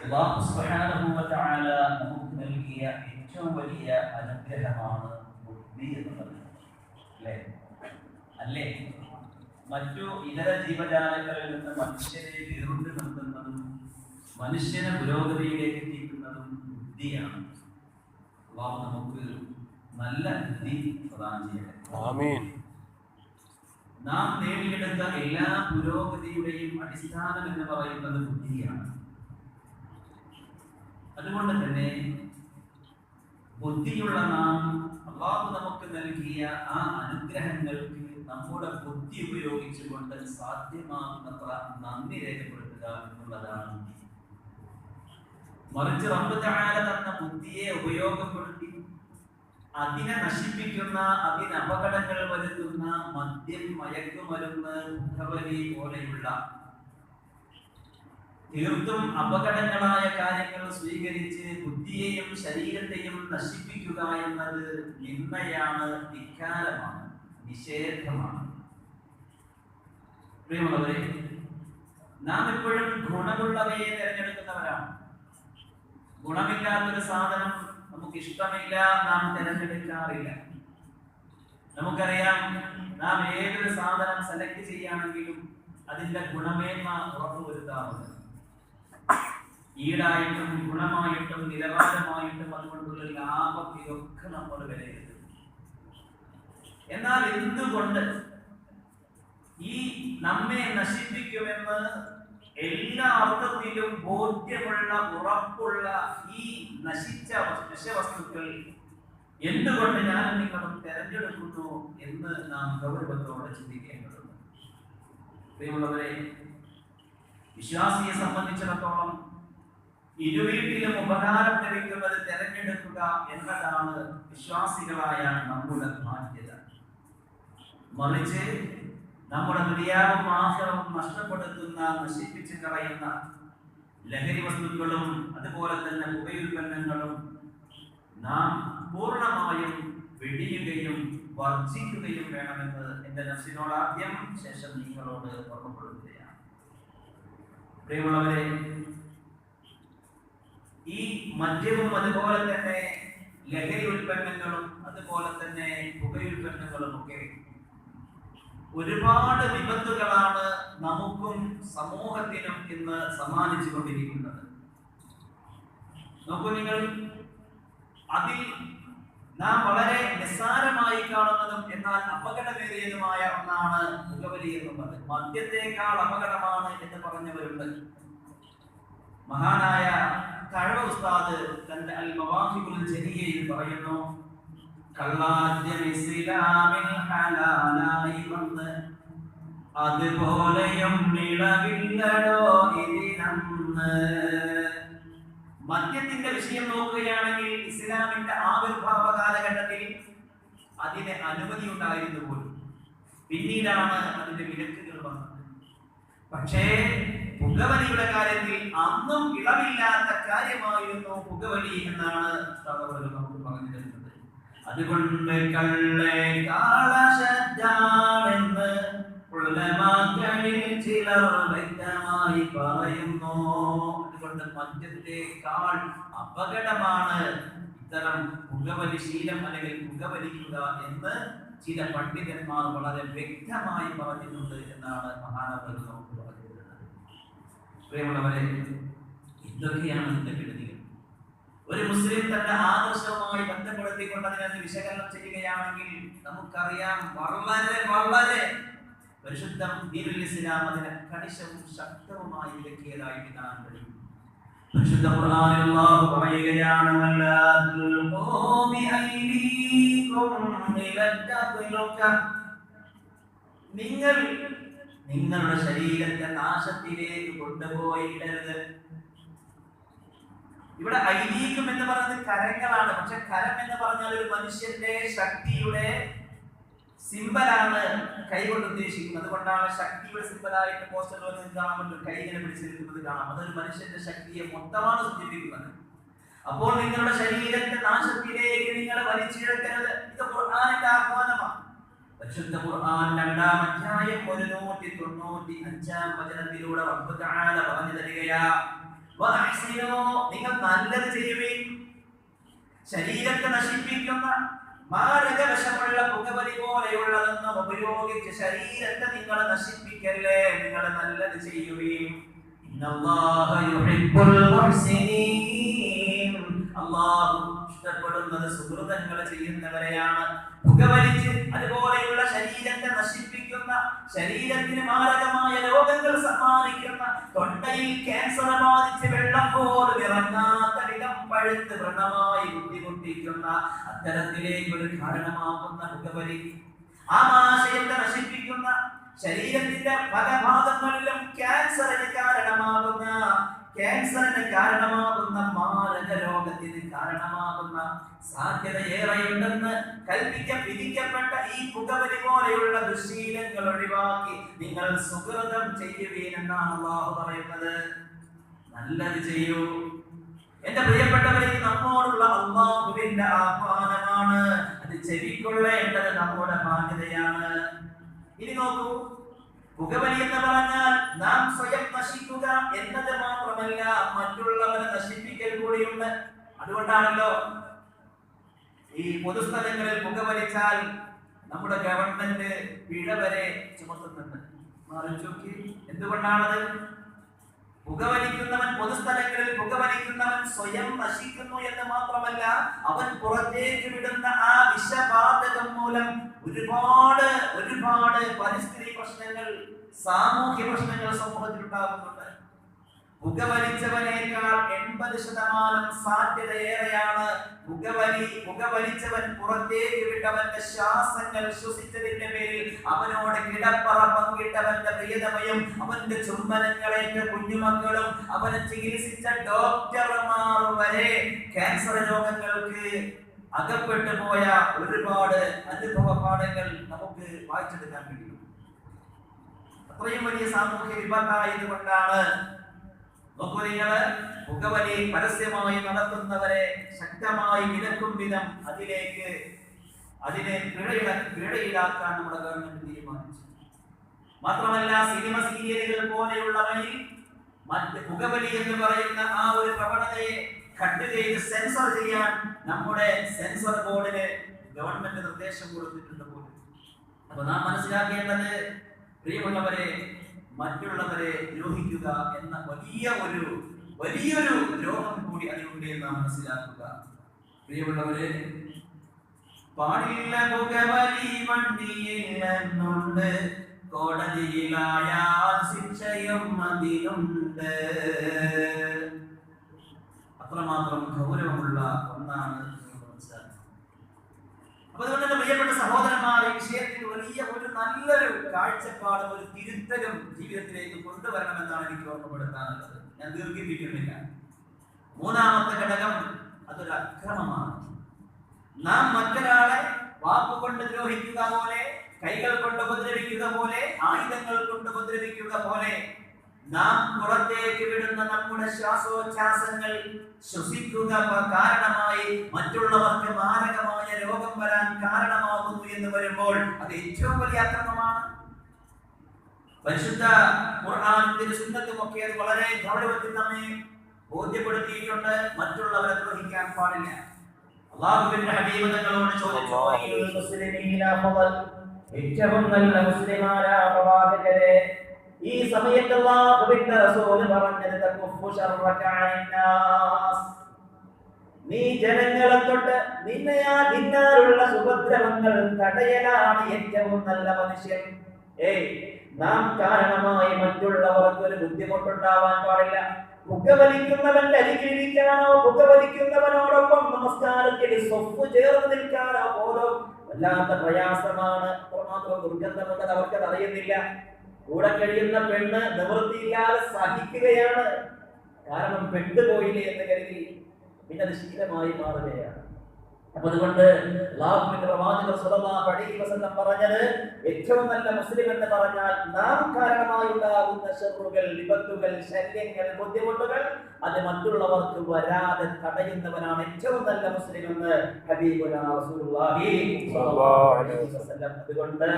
അല്ലാഹു സുബ്ഹാനഹു വ തആല നമുക്ക് നൽകിയ ഏറ്റവും വലിയ അനുഗ്രഹമാണ് ബുദ്ധി എന്നുള്ളത്. അല്ലേ? മറ്റു ഇതര ജീവജാലങ്ങളിൽ നിന്ന് മനുഷ്യനെ വേറിട്ട് നിർത്തുന്നതും മനുഷ്യനെ പുരോഗതിയിലേക്ക് എത്തിക്കുന്നതും ബുദ്ധിയാണ്. അല്ലാഹു നമുക്ക് നല്ല ബുദ്ധി പ്രദാനം ചെയ്യട്ടെ. ആമീൻ. നാം നേടിയെടുത്ത എല്ലാ പുരോഗതിയുടെയും അടിസ്ഥാനം എന്ന് പറയുന്നത് ബുദ്ധിയാണ്. അതുകൊണ്ട് തന്നെ ബുദ്ധിയുള്ള നാം അല്ലാഹു നമുക്ക് നൽകിയ ആ അനുഗ്രഹങ്ങൾക്ക് നമ്മുടെ ബുദ്ധി ഉപയോഗിച്ചുകൊണ്ട് സാധ്യമാകുന്നത്ര നന്ദി രേഖപ്പെടുത്തുക എന്നുള്ളതാണ് ബുദ്ധി. മറിച്ച് റബ്ബ് തആല തന്ന ബുദ്ധിയെ ഉപയോഗപ്പെടുത്തി അതിനെ നശിപ്പിക്കുന്ന, അതിന് അപകടങ്ങൾ വരുത്തുന്ന മദ്യം, മയക്കുമരുന്ന്, പുകവലി പോലെയുള്ള തീർത്തും അപകടങ്ങളായ കാര്യങ്ങൾ സ്വീകരിച്ച് ബുദ്ധിയെയും ശരീരത്തെയും നശിപ്പിക്കുക എന്നത് നിന്ദയാണ്, ധിക്കാരമാണ്, നിഷേധമാണ്. പ്രിയമുള്ളവരെ, നാം എപ്പോഴും ഗുണമുള്ളവയെ തിരഞ്ഞെടുക്കുന്നവരാണ്. ഗുണമില്ലാത്തൊരു സാധനം നമുക്ക് ഇഷ്ടമില്ല, നാം തിരഞ്ഞെടുക്കാറില്ല. നമുക്കറിയാം, നാം ഏതൊരു സാധനം സെലക്ട് ചെയ്യുകയാണെങ്കിലും അതിന്റെ ഗുണമേന്മ ഉറപ്പുവരുത്താറുണ്ട്. ഈടായിട്ടും ഗുണമായിട്ടും നിലവാരമായിട്ടും അതുകൊണ്ടുള്ള ലാഭം ഇതൊക്കെ നമ്മൾ വിലയിരുത്തും. എന്നാൽ എന്തുകൊണ്ട് ഈ നമ്മെ നശിപ്പിക്കുമെന്ന് എല്ലാ അർത്ഥത്തിലും ബോധ്യമുള്ള, ഉറപ്പുള്ള ഈ നശിച്ച വിഷവസ്തുക്കൾ എന്തുകൊണ്ട് ഞാനും നിങ്ങളും തെരഞ്ഞെടുക്കുന്നു എന്ന് നാം ഗൗരവത്തോടെ ചിന്തിക്കേണ്ടതുണ്ട്. പ്രിയമുള്ളവരെ, വിശ്വാസിയെ സംബന്ധിച്ചിടത്തോളം ഇരുവീട്ടിലും ഉപകാരം ലഭിക്കുന്നത് തെരഞ്ഞെടുക്കുക എന്നതാണ് വിശ്വാസികളായ നമ്മുടെ ബാധ്യത. മറിച്ച് നമ്മുടെ ദുനിയാവും ആഖിറവും നഷ്ടപ്പെടുത്തുന്ന, നശിപ്പിച്ചു കളയുന്ന ലഹരി വസ്തുക്കളും അതുപോലെ തന്നെ പുകയുൽപ്പന്നങ്ങളും നാം പൂർണ്ണമായും വെടിയുകയും വർജിക്കുകയും വേണമെന്ന് എന്റെ നഫ്സിനോട് ആദ്യം, ശേഷം നിങ്ങളോട് ഓർമ്മപ്പെടുത്തുകയാണ്. പ്രിയമുള്ളവരെ, ഈ മദ്യവും അതുപോലെ തന്നെ ലഹരി ഉൽപ്പന്നങ്ങളും അതുപോലെ തന്നെ പുകയുൽപ്പന്നങ്ങളും ഒക്കെ ഒരുപാട് വിപത്തുകളാണ് നമുക്കും സമൂഹത്തിനും ഇന്ന് സമ്മാനിച്ചു കൊണ്ടിരിക്കുന്നത്. നോക്കൂ നിങ്ങൾ, അതിൽ നാം വളരെ നിസ്സാരമായി കാണുന്നതും എന്നാൽ അപകടമേറിയതുമായ ഒന്നാണ് പുകവലി എന്നുള്ളത്. മദ്യത്തെക്കാൾ അപകടമാണ് എന്ന് പറഞ്ഞവരുണ്ട്. മഹാനായ കഅവ ഉസ്താദ് തന്റെ അൽ മവാഹിബുൽ ജലിയയിൽ പറയുന്നു, കള്ളാദ്യം ഇസ്ലാമിൽ ഹലാലായി വന്ന് അതുപോലെയും നിളവില്ലടോ ഇതിനന്ന്. മദ്യത്തിന്റെ വിഷയം നോക്കുകയാണെങ്കിൽ ഇസ്ലാമിന്റെ ആവിർഭാവ കാലഘട്ടത്തിൽ അതിന് അനുമതി ഉണ്ടായിരുന്നു പോലും. പിന്നീടാണ് അതിന്റെ വിലക്കുകൾ വന്നത്. പക്ഷേ പുകവലിയുടെ കാര്യത്തിൽ അന്നും ഇളവില്ലാത്ത കാര്യമായിരുന്നു പുകവലി എന്നാണ് നമുക്ക് പറഞ്ഞു തരുന്നത്. അതുകൊണ്ട് കള്ളേ കാളശദ്ദാണെന്ന് ഉലമാക്കളിൽ ചിലർ വ്യക്തമായി പറയുന്നു. അതുകൊണ്ട് മദ്യത്തെക്കാൾ അപകടമാണ് ഇത്തരം പുകവലി ശീലം അല്ലെങ്കിൽ പുകവലിക്കുക എന്ന് ചില പണ്ഡിതന്മാർ വളരെ വ്യക്തമായി പറഞ്ഞിട്ടുണ്ട് എന്നാണ് മഹാനവർ നമുക്ക് പറഞ്ഞിരുന്നത്. പ്രിയമുള്ളവരെ, ഇതൊക്കെയാണ് ഇതിന്റെ കെടുതികൾ. ഒരു മുസ്ലിം തന്റെ ആദർശവുമായി ബന്ധപ്പെടുത്തിക്കൊണ്ട് അതിനെ വിശകലനം ചെയ്യുകയാണെങ്കിൽ നമുക്കറിയാം, വളരെ വളരെ പരിശുദ്ധ ദീനുൽ ഇസ്ലാം അതിനെ കണിശവും ശക്തവുമായി വിലക്കിയതായിട്ട് കാണാൻ കഴിയും. പരിശുദ്ധ ഖുർആനിൽ അല്ലാഹു പറയുകയാണ്, നിങ്ങൾ നിങ്ങളുടെ ശരീരത്തെ നാശത്തിലേക്ക് കൊണ്ടുപോയിടരുത്. ഇവിടെ ഐദീക്കും എന്ന് പറയുന്നത് കരങ്ങളാണ്. പക്ഷെ കരം എന്ന് പറഞ്ഞാൽ ഒരു മനുഷ്യന്റെ ശക്തിയുടെ സിംബലാണ് കൈകൊണ്ട് ഉദ്ദേശിക്കുന്നത്. അതുകൊണ്ടാണ് ശക്തിയുടെ സിംബലായിട്ട് പോസ്റ്ററുകൾ കാണാൻ പറ്റും, കൈകളെ പിടിച്ചിരിക്കുന്നത് കാണാം. അതൊരു മനുഷ്യന്റെ ശക്തിയെ മൊത്തമാണ് സൂചിപ്പിക്കുന്നത്. അപ്പോൾ നിങ്ങളുടെ ശരീരത്തെ നാശത്തിലേക്ക് നിങ്ങൾ വലിച്ചിഴക്കരുത്. ഇത് ഖുർആനിന്റെ ആഹ്വാനമാണ്. പരിശുദ്ധ ഖുർആൻ 2-ാം അധ്യായം 195-ാം വചനത്തിലൂടെ റബ്ബ് തആല പറഞ്ഞു തരികയാ, നിങ്ങൾ നല്ലത് ചെയ്യുവീൻ. ശരീരത്തെ നശിപ്പിക്കുന്ന മാരകവശമുള്ള പുകവലി പോലെയുള്ളതൊന്നും ഉപയോഗിച്ച് ശരീരത്തെ നിങ്ങൾ നശിപ്പിക്കല്ലേ, നിങ്ങൾ നല്ലത് ചെയ്യുവീൻ. ഇന്നല്ലാഹ യുഹിബ്ബുൽ മുഹ്സിനീൻ. അല്ലാഹു ഇഷ്ടപ്പെടുന്നത് സുഹൃതങ്ങൾ ചെയ്യുന്നവരെയാണ്. പുകവലിച്ച് അതുപോലെയുള്ള ശരീരത്തെ നശിപ്പിക്കുന്ന, ശരീരത്തിന് മാരകമായ രോഗങ്ങൾ സമ്മാനിക്കുന്ന, തൊണ്ടയിൽ ക്യാൻസർ ബാധിച്ച് വെള്ളം പോലും ഇറങ്ങാത്ത വിധം പഴുത്ത് വ്രണമായി ബുദ്ധിമുട്ടിക്കുന്ന അത്തരത്തിലേക്ക് ഒരു കാരണമാകുന്ന പുകവലി, ആമാശയത്തെ നശിപ്പിക്കുന്ന, ശരീരത്തിന്റെ പല ഭാഗങ്ങളിലും ക്യാൻസറിന് കാരണമാകുന്ന മാരക രോഗത്തിന് കാരണമാകുന്ന സാധ്യത ഏറെയുണ്ടെന്ന് വിധിക്കപ്പെട്ട ഈ പുകവലി പോലെയുള്ള ദുശ്ശീലങ്ങൾ ഒഴിവാക്കി നിങ്ങൾ സുഹൃതം ചെയ്യുവീൻ എന്നാണ് അല്ലാഹു പറയുന്നത്. നല്ലത് ചെയ്യൂ. എന്റെ പ്രിയപ്പെട്ടവരെ, നമ്മോടുള്ള അല്ലാഹുവിന്റെ ആഹ്വാനമാണ്. അത് ചെവിക്കൊള്ളേണ്ടത് നമ്മുടെ ബാധ്യതയാണ്. ഇനി നോക്കൂ, പുകവലി എന്ന് പറഞ്ഞാൽ നാം സ്വയം നശിക്കുക എന്നത് മാത്രമല്ല, മറ്റുള്ളവരെ നശിപ്പിക്കൽ കൂടിയുണ്ട്. അതുകൊണ്ടാണല്ലോ ഈ പൊതുസ്ഥലങ്ങളിൽ പുകവലിച്ചാൽ നമ്മുടെ ഗവൺമെന്റ് പിഴ വരെ ചുമത്തുന്നുണ്ട്. എന്തുകൊണ്ടാണത്? പുകവലിക്കുന്നവൻ, പൊതുസ്ഥലങ്ങളിൽ പുകവലിക്കുന്നവൻ സ്വയം നശിക്കുന്നു എന്ന് മാത്രമല്ല, അവൻ പുറത്തേക്ക് വിടുന്ന ആ വിഷവാതകം മൂലം ഒരുപാട് പരിസ്ഥിതി പ്രശ്നങ്ങൾ, സാമൂഹ്യ പ്രശ്നങ്ങൾ സമൂഹത്തിൽ ഉണ്ടാകുന്നുണ്ട്. പുകവലിച്ചവനേക്കാൾ 80% സാധ്യത ഏറെയാണ് പുകവലിച്ചവൻ പുറത്തേക്ക് വിട്ടവന്റെ ശ്വാസങ്ങൾ ശ്വസിച്ചതിന്റെ പേരിൽ അവനോട് കിടപ്പറ പങ്കിട്ടവന്റെ പ്രിയതമയും അവന്റെ ചുംബനങ്ങളേറ്റ കുഞ്ഞുമക്കളും അവനെ ചികിത്സിച്ച ഡോക്ടർമാർ വരെ ക്യാൻസർ രോഗങ്ങൾക്ക് അകപ്പെട്ടു പോയ ഒരുപാട് അനുഭവ പാഠങ്ങൾ നമുക്ക് വായിച്ചെടുക്കാൻ കഴിയും. അത്രയും വലിയ സാമൂഹ്യ വിപത്തായതുകൊണ്ടാണ് പുകവലി പരസ്യമായി നടത്തുന്നവരെ ശക്തമായി വിലക്കും വിധം അതിനെ പിഴയിലാക്കാൻ നമ്മുടെ ഗവൺമെന്റ് തീരുമാനിച്ചു. മാത്രമല്ല, സിനിമ സീരിയലുകൾ പോലെയുള്ളവയിൽ മറ്റ് പുകവലി എന്ന് പറയുന്ന ആ ഒരു പ്രവണതയെ കട്ട് ചെയ്ത് സെൻസർ ചെയ്യാൻ നമ്മുടെ സെൻസർ ബോർഡിന് ഗവൺമെന്റ് നിർദ്ദേശം കൊടുത്തിട്ടുണ്ട് പോലും. അപ്പൊ നാം മനസ്സിലാക്കേണ്ടത്, പ്രിയമുള്ളവരെ, മറ്റുള്ളവരെ ദ്രോഹിക്കുക എന്ന വലിയൊരു ദ്രോഹം കൂടി അതിനുണ്ട് എന്ന് നാം മനസ്സിലാക്കുക. പ്രിയമുള്ളവരെ, പാടില്ല പുകവലി വണ്ടിയില്ലെന്നുണ്ട്, കോടതിയിലായാൽ ശിക്ഷയും അതിലുണ്ട്. അത്രമാത്രം ഗൗരവമുള്ള ഒന്നാണ് മനസ്സിലാക്കുന്നത്. അപ്പൊ അതുകൊണ്ട് തന്നെ പ്രിയപ്പെട്ട സഹോദരന്മാർ, ഈ വിഷയത്തിൽ വലിയ ഒരു നല്ലൊരു കാഴ്ചപ്പാടും ഒരു തിരുത്തലും ജീവിതത്തിലേക്ക് കൊണ്ടുവരണമെന്നാണ് എനിക്ക് ഓർമ്മപ്പെടുത്താനുള്ളത്. ഞാൻ ദീർഘിപ്പിക്കുന്നില്ല. മൂന്നാമത്തെ ഘടകം അതൊരു അക്രമമാണ്. നാം മറ്റൊരാളെ വാക്കുകൊണ്ട് ദ്രോഹിക്കുക പോലെ, കൈകൾ കൊണ്ട് ഉപദ്രവിക്കുക പോലെ, ആയുധങ്ങൾ കൊണ്ട് ഉപദ്രവിക്കുക പോലെ നാം പുറത്തേക്ക് വിടുന്ന നമ്മുടെ ശ്വാസോച്ഛ്വാസങ്ങൾ ശ്വസിക്കുക കാരണമായി മറ്റുള്ളവർക്ക് മാരകമായ രോഗം വരാൻ കാരണമാകുന്നു എന്ന് വരുമ്പോൾ അത് ഏറ്റവും വലിയ അക്രമമാണ്. പരിശുദ്ധ ഖുർആനും സുന്നത്തും ഒക്കെ അത് വളരെ ഗൗരവത്തിൽ നമ്മെ ബോധ്യപ്പെടുത്തിയിട്ടുണ്ട്. മറ്റുള്ളവരെ ദ്രോഹിക്കാൻ പാടില്ല. അല്ലാഹുവിന്റെ ഹബീബ് തങ്ങളോട് ചോദിച്ചു, ഏറ്റവും നല്ല മുസ്ലിമാരാ പ്രവാചകരെ, ഈ സമയത്ത് അല്ലാഹുവിന്റെ റസൂൽ പറഞ്ഞത് നീ ജനങ്ങളെ തൊട്ട് നിന്നാലുള്ള ഉപദ്രവങ്ങൾ തടയലാണ് ഏറ്റവും നല്ല മനുഷ്യൻ. നാം കാരണമായി മറ്റുള്ളവർക്ക് ഒരു ബുദ്ധിമുട്ടുണ്ടാവാൻ പാടില്ല. പുകവലിക്കുന്നവന്റെ അരികിലിരിക്കാനോ പുകവലിക്കുന്നവനോടൊപ്പം നമസ്കാരത്തിൽ സ്വപ്പ് ചേർന്ന് നിൽക്കാനോ പോലും വല്ലാത്ത പ്രയാസമാണ്. അത്രമാത്രം ദുർഗന്ധമുണ്ടെന്ന് അവർക്കത് അറിയുന്നില്ല. കൂടെ കഴിയുന്ന പെണ്ണ് നിവൃത്തിയില്ലാതെ സഹിക്കുകയാണ്. കാരണം പെട്ടുപോയില്ലേ എന്ന് കരുതി പിന്നെ അത് ശീലമായി മാറുകയാണ്. അപ്പൊ അതുകൊണ്ട് അല്ലാഹുവിന്റെ പ്രവാചകർ സ്വല്ലല്ലാഹു അലൈഹി വസല്ലം പറഞ്ഞത്, ഏറ്റവും നല്ല മുസ്ലിം എന്ന് പറഞ്ഞാൽ നാം കാരണമായി ഉണ്ടാകുന്ന ശർറുകൾ, വിപത്തുകൾ, ശല്യങ്ങൾ, ബുദ്ധിമുട്ടുകൾ അത് മറ്റുള്ളവർക്ക് വരാതെ തടയുന്നവനാണ് ഏറ്റവും നല്ല മുസ്ലിം എന്ന് ഹബീബുനാ റസൂലുള്ളാഹി സ്വല്ലല്ലാഹു അലൈഹി വസല്ലം. അതുകൊണ്ട്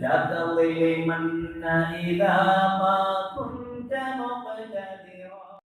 ലാ തളിമന്ന ഇദാ മാ കുൻത മുഖ്തദി